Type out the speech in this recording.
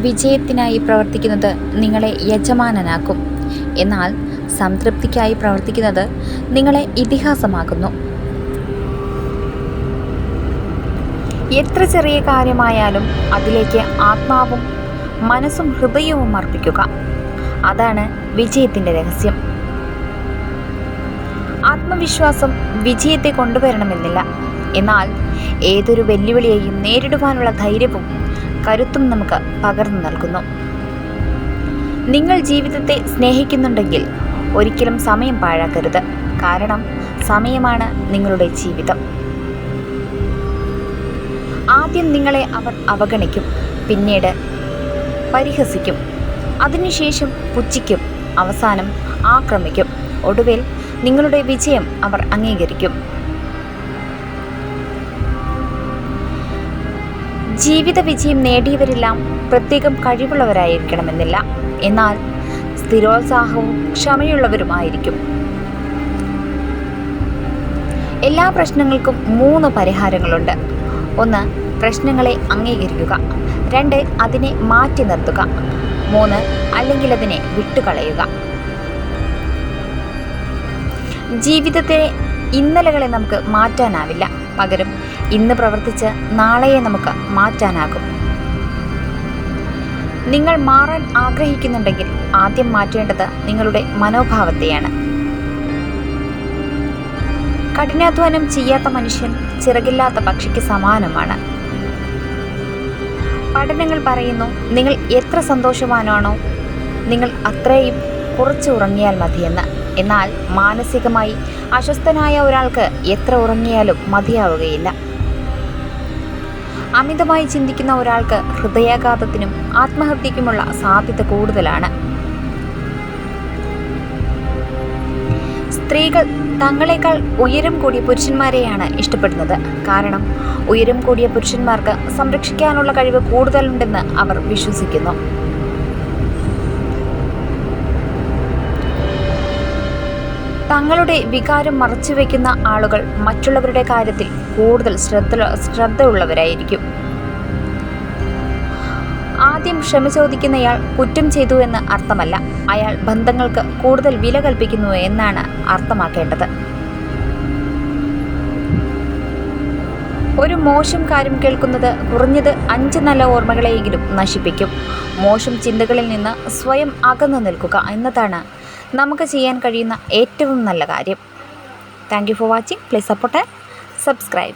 വിജയത്തിനായി പ്രവർത്തിക്കുന്നത് നിങ്ങളെ യജമാനനാക്കും. എന്നാൽ സംതൃപ്തിക്കായി പ്രവർത്തിക്കുന്നത് നിങ്ങളെ ഇതിഹാസമാക്കുന്നു. എത്ര ചെറിയ കാര്യമായാലും അതിലേക്ക് ആത്മാവും മനസ്സും ഹൃദയവും അർപ്പിക്കുക. അതാണ് വിജയത്തിൻ്റെ രഹസ്യം. ആത്മവിശ്വാസം വിജയത്തെ കൊണ്ടുവരണമെന്നില്ല. എന്നാൽ ഏതൊരു വെല്ലുവിളിയെയും നേരിടുവാനുള്ള ധൈര്യവും കരുത്തും നമുക്ക് പകർന്നു നൽകുന്നു. നിങ്ങൾ ജീവിതത്തെ സ്നേഹിക്കുന്നുണ്ടെങ്കിൽ ഒരിക്കലും സമയം പാഴാക്കരുത്. കാരണം സമയമാണ് നിങ്ങളുടെ ജീവിതം. ആദ്യം നിങ്ങളെ അവർ അവഗണിക്കും, പിന്നീട് പരിഹസിക്കും, അതിനുശേഷം പുച്ഛിക്കും, അവസാനം ആക്രമിക്കും. ഒടുവിൽ നിങ്ങളുടെ വിജയം അവർ അംഗീകരിക്കും. ജീവിത വിജയം നേടിയവരെല്ലാം പ്രത്യേകം കഴിവുള്ളവരായിരിക്കണമെന്നില്ല. എന്നാൽ സ്ഥിരോത്സാഹവും ക്ഷമയുള്ളവരുമായിരിക്കും. എല്ലാ പ്രശ്നങ്ങൾക്കും 3 പരിഹാരങ്ങളുണ്ട്. 1. പ്രശ്നങ്ങളെ അംഗീകരിക്കുക. 2. അതിനെ മാറ്റി നിർത്തുക. 3. അല്ലെങ്കിൽ അതിനെ വിട്ടുകളയുക. ജീവിതത്തിലെ ഇന്നലകളെ നമുക്ക് മാറ്റാനാവില്ല. പകരം ഇന്ന് പ്രവർത്തിച്ച് നാളെയെ നമുക്ക് മാറ്റാനാകും. നിങ്ങൾ മാറാൻ ആഗ്രഹിക്കുന്നുണ്ടെങ്കിൽ ആദ്യം മാറ്റേണ്ടത് നിങ്ങളുടെ മനോഭാവത്തെയാണ്. കഠിനാധ്വാനം ചെയ്യാത്ത മനുഷ്യൻ ചിറകില്ലാത്ത പക്ഷിക്ക് സമാനമാണ്. പഠനങ്ങൾ പറയുന്നു, നിങ്ങൾ എത്ര സന്തോഷവാനാണോ നിങ്ങൾ അത്രയും കുറച്ച് ഉറങ്ങിയാൽ മതിയെന്ന്. എന്നാൽ മാനസികമായി അസ്വസ്ഥനായ ഒരാൾക്ക് എത്ര ഉറങ്ങിയാലും മതിയാവുകയില്ല. അമിതമായി ചിന്തിക്കുന്ന ഒരാൾക്ക് ഹൃദയാഘാതത്തിനും ആത്മഹത്യക്കുമുള്ള സാധ്യത കൂടുതലാണ്. സ്ത്രീകൾ തങ്ങളെക്കാൾ ഉയരം കൂടിയ പുരുഷന്മാരെയാണ് ഇഷ്ടപ്പെടുന്നത്. കാരണം ഉയരം കൂടിയ പുരുഷന്മാർക്ക് സംരക്ഷിക്കാനുള്ള കഴിവ് കൂടുതലുണ്ടെന്ന് അവർ വിശ്വസിക്കുന്നു. തങ്ങളുടെ വികാരം മറച്ചുവെക്കുന്ന ആളുകൾ മറ്റുള്ളവരുടെ കാര്യത്തിൽ കൂടുതൽ ശ്രദ്ധയുള്ളവരായിരിക്കും. ആദ്യം ക്ഷമ ചോദിക്കുന്നയാൾ കുറ്റം ചെയ്തു എന്ന് അർത്ഥമല്ല, അയാൾ ബന്ധങ്ങൾക്ക് കൂടുതൽ വില കൽപ്പിക്കുന്നു എന്നാണ് അർത്ഥമാക്കേണ്ടത്. ഒരു മോശം കാര്യം കേൾക്കുന്നത് കുറഞ്ഞത് 5 നല്ല ഓർമ്മകളെയെങ്കിലും നശിപ്പിക്കും. മോശം ചിന്തകളിൽ നിന്ന് സ്വയം അകന്നു നിൽക്കുക എന്നതാണ് നമുക്ക് ചെയ്യാൻ കഴിയുന്ന ഏറ്റവും നല്ല കാര്യം. Thank you for watching. Please support and subscribe.